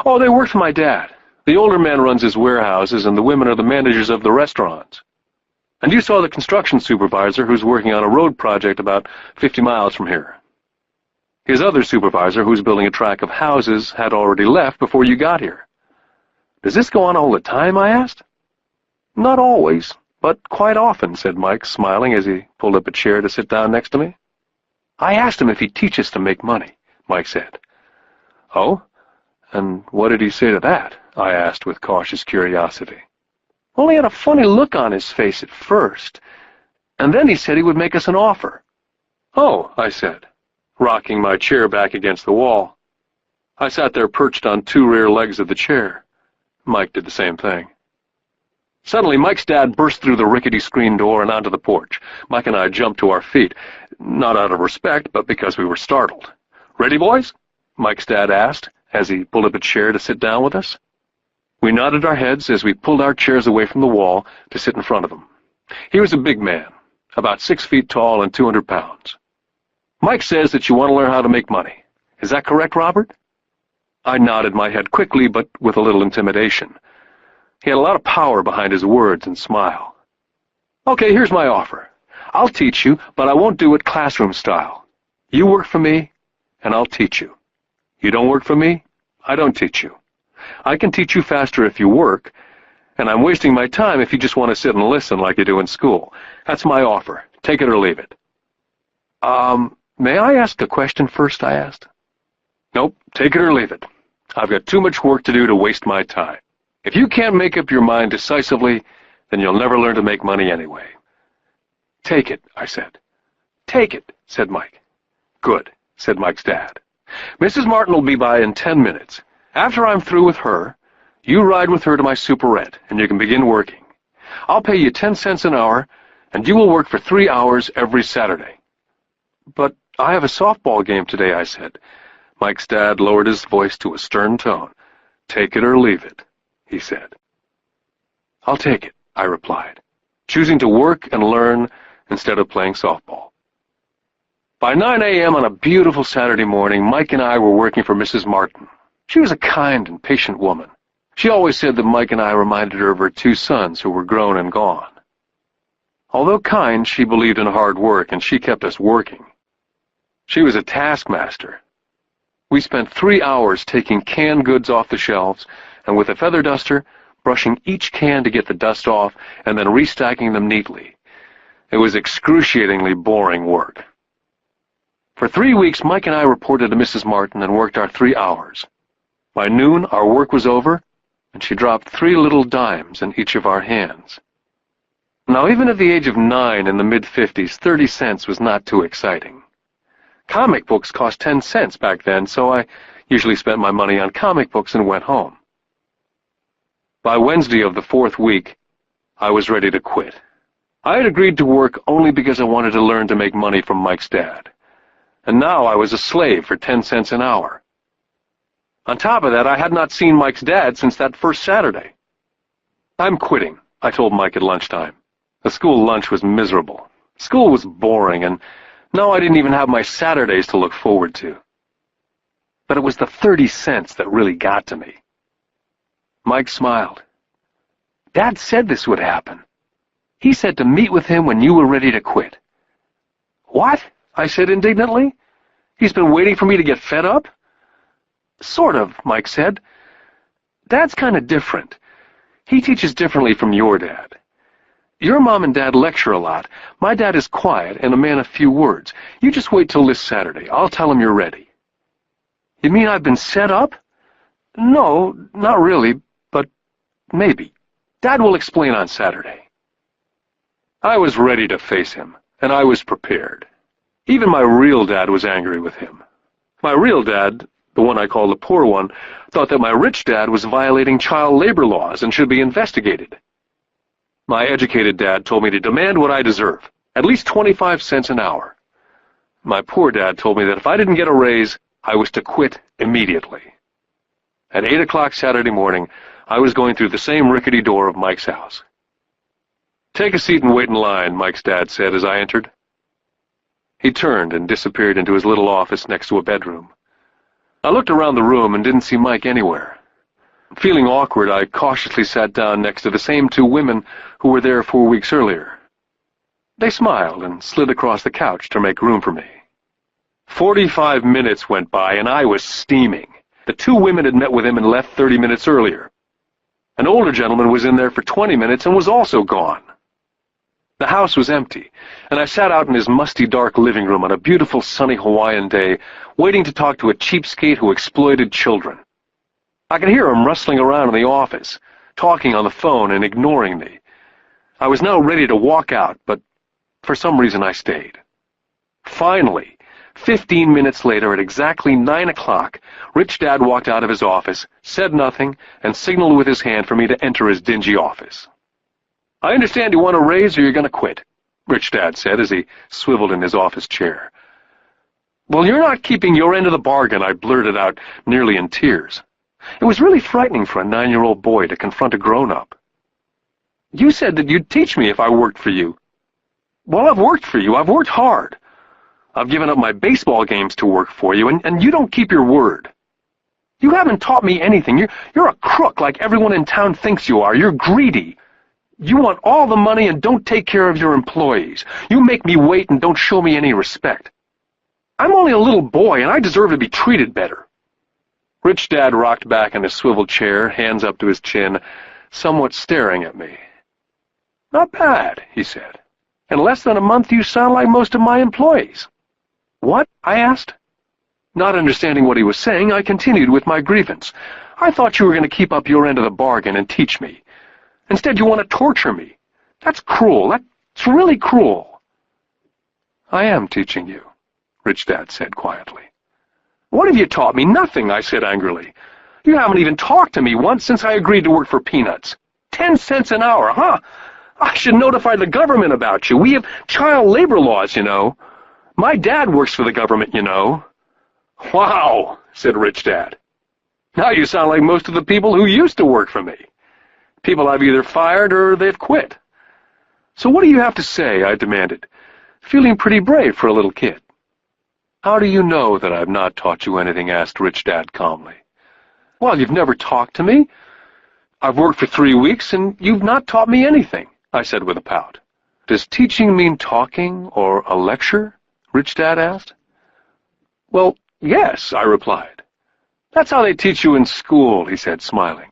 Oh, they work for my dad. The older man runs his warehouses, and the women are the managers of the restaurants. And you saw the construction supervisor who's working on a road project about 50 miles from here. His other supervisor, who's building a tract of houses, had already left before you got here. Does this go on all the time, I asked. Not always, but quite often, said Mike, smiling as he pulled up a chair to sit down next to me. I asked him if he'd teach us to make money, Mike said. Oh? And what did he say to that? I asked with cautious curiosity. Well, he had a funny look on his face at first, and then he said he would make us an offer. Oh, I said, rocking my chair back against the wall. I sat there perched on two rear legs of the chair. Mike did the same thing. Suddenly, Mike's dad burst through the rickety screen door and onto the porch. Mike and I jumped to our feet, not out of respect, but because we were startled. Ready, boys? Mike's dad asked, as he pulled up a chair to sit down with us. We nodded our heads as we pulled our chairs away from the wall to sit in front of him. He was a big man, about 6 feet tall and 200 pounds. Mike says that you want to learn how to make money. Is that correct, Robert? I nodded my head quickly, but with a little intimidation. He had a lot of power behind his words and smile. Okay, here's my offer. I'll teach you, but I won't do it classroom style. You work for me, and I'll teach you. You don't work for me, I don't teach you. I can teach you faster if you work, and I'm wasting my time if you just want to sit and listen like you do in school. That's my offer. Take it or leave it. May I ask a question first, I asked. Nope, take it or leave it. I've got too much work to do to waste my time. If you can't make up your mind decisively, then you'll never learn to make money anyway. Take it, I said. Take it, said Mike. Good, said Mike's dad. Mrs. Martin will be by in 10 minutes. After I'm through with her, you ride with her to my superette, and you can begin working. I'll pay you 10 cents an hour, and you will work for 3 hours every Saturday. But I have a softball game today, I said. Mike's dad lowered his voice to a stern tone. Take it or leave it, he said. I'll take it, I replied, choosing to work and learn instead of playing softball. By 9 a.m. on a beautiful Saturday morning, Mike and I were working for Mrs. Martin. She was a kind and patient woman. She always said that Mike and I reminded her of her 2 sons who were grown and gone. Although kind, she believed in hard work, and she kept us working. She was a taskmaster. We spent 3 hours taking canned goods off the shelves, and with a feather duster, brushing each can to get the dust off, and then restacking them neatly. It was excruciatingly boring work. For 3 weeks, Mike and I reported to Mrs. Martin and worked our 3 hours. By noon, our work was over, and she dropped 3 little dimes in each of our hands. Now, even at the age of 9 in the mid-50s, 30 cents was not too exciting. Comic books cost 10 cents back then, so I usually spent my money on comic books and went home. By Wednesday of the 4th week, I was ready to quit. I had agreed to work only because I wanted to learn to make money from Mike's dad. And now I was a slave for 10 cents an hour. On top of that, I had not seen Mike's dad since that first Saturday. I'm quitting, I told Mike at lunchtime. The school lunch was miserable. School was boring, and now I didn't even have my Saturdays to look forward to. But it was the 30 cents that really got to me. Mike smiled. Dad said this would happen. He said to meet with him when you were ready to quit. What? I said indignantly. He's been waiting for me to get fed up? Sort of, Mike said. Dad's kind of different. He teaches differently from your dad. Your mom and dad lecture a lot. My dad is quiet and a man of few words. You just wait till this Saturday. I'll tell him you're ready. You mean I've been set up? No, not really, but maybe. Dad will explain on Saturday. I was ready to face him, and I was prepared. Even my real dad was angry with him. My real dad, the one I call the poor one, thought that my rich dad was violating child labor laws and should be investigated. My educated dad told me to demand what I deserve, at least 25 cents an hour. My poor dad told me that if I didn't get a raise, I was to quit immediately. At 8 o'clock Saturday morning, I was going through the same rickety door of Mike's house. Take a seat and wait in line, Mike's dad said as I entered. He turned and disappeared into his little office next to a bedroom. I looked around the room and didn't see Mike anywhere. Feeling awkward, I cautiously sat down next to the same two women who were there 4 weeks earlier. They smiled and slid across the couch to make room for me. 45 minutes went by, and I was steaming. The two women had met with him and left 30 minutes earlier. An older gentleman was in there for 20 minutes and was also gone. The house was empty, and I sat out in his musty, dark living room on a beautiful, sunny Hawaiian day, waiting to talk to a cheapskate who exploited children. I could hear him rustling around in the office, talking on the phone and ignoring me. I was now ready to walk out, but for some reason I stayed. Finally, 15 minutes later, at exactly 9 o'clock, Rich Dad walked out of his office, said nothing, and signaled with his hand for me to enter his dingy office. "I understand you want a raise or you're going to quit," Rich Dad said as he swiveled in his office chair. "Well, you're not keeping your end of the bargain," I blurted out, nearly in tears. It was really frightening for a 9-year-old boy to confront a grown-up. "You said that you'd teach me if I worked for you." "Well, I've worked for you. I've worked hard. I've given up my baseball games to work for you, and you don't keep your word. You haven't taught me anything. You're a crook like everyone in town thinks you are. You're greedy. You want all the money and don't take care of your employees. You make me wait and don't show me any respect. I'm only a little boy, and I deserve to be treated better." Rich Dad rocked back in his swivel chair, hands up to his chin, somewhat staring at me. "Not bad," he said. "In less than a month you sound like most of my employees." "What?" I asked. Not understanding what he was saying, I continued with my grievance. "I thought you were going to keep up your end of the bargain and teach me. Instead, you want to torture me. That's cruel. That's really cruel." "I am teaching you," Rich Dad said quietly. "What have you taught me?" "Nothing," I said angrily. "You haven't even talked to me once since I agreed to work for peanuts. 10 cents an hour, huh? I should notify the government about you. We have child labor laws, you know. My dad works for the government, you know." "Wow," said Rich Dad. "Now you sound like most of the people who used to work for me. People I've either fired or they've quit." "So what do you have to say?" I demanded, feeling pretty brave for a little kid. "How do you know that I've not taught you anything?" asked Rich Dad calmly. "Well, you've never talked to me. I've worked for 3 weeks, and you've not taught me anything," I said with a pout. "Does teaching mean talking or a lecture?" Rich Dad asked. "Well, yes," I replied. "That's how they teach you in school," he said, smiling.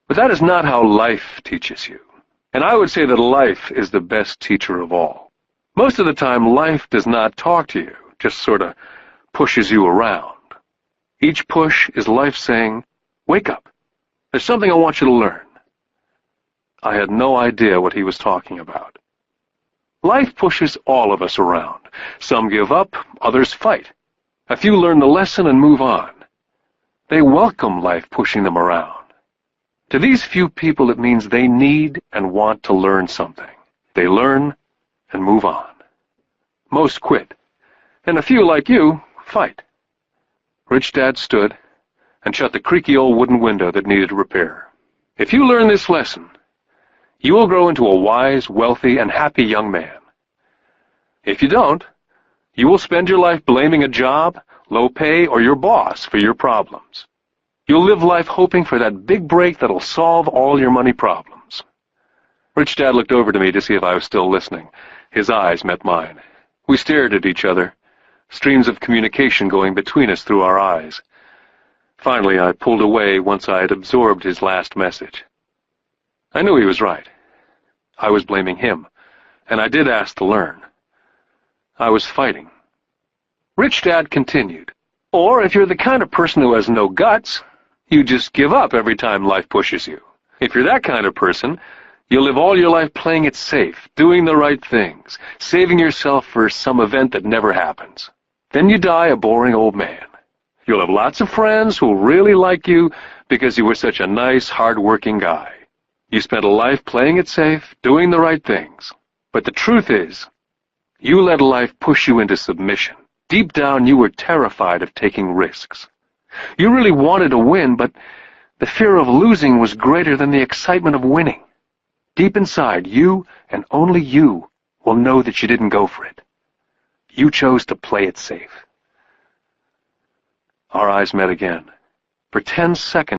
"But that is not how life teaches you. And I would say that life is the best teacher of all. Most of the time, life does not talk to you, just sort of pushes you around. Each push is life saying, 'Wake up. There's something I want you to learn.'" I had no idea what he was talking about. Life pushes all of us around. Some give up, others fight. A few learn the lesson and move on. They welcome life pushing them around. To these few people, it means they need and want to learn something. They learn and move on. Most quit, and a few, like you, fight. Rich Dad stood and shut the creaky old wooden window that needed repair. "If you learn this lesson, you will grow into a wise, wealthy, and happy young man. If you don't, you will spend your life blaming a job, low pay, or your boss for your problems. You'll live life hoping for that big break that'll solve all your money problems." Rich Dad looked over to me to see if I was still listening. His eyes met mine. We stared at each other, streams of communication going between us through our eyes. Finally, I pulled away once I had absorbed his last message. I knew he was right. I was blaming him, and I did ask to learn. I was fighting. Rich Dad continued, "Or if you're the kind of person who has no guts, you just give up every time life pushes you. If you're that kind of person, you'll live all your life playing it safe, doing the right things, saving yourself for some event that never happens. Then you die a boring old man. You'll have lots of friends who'll really like you because you were such a nice, hard-working guy. You spent a life playing it safe, doing the right things. But the truth is, you let life push you into submission. Deep down, you were terrified of taking risks. You really wanted to win, but the fear of losing was greater than the excitement of winning. Deep inside, you, and only you, will know that you didn't go for it. You chose to play it safe." Our eyes met again. For 10 seconds,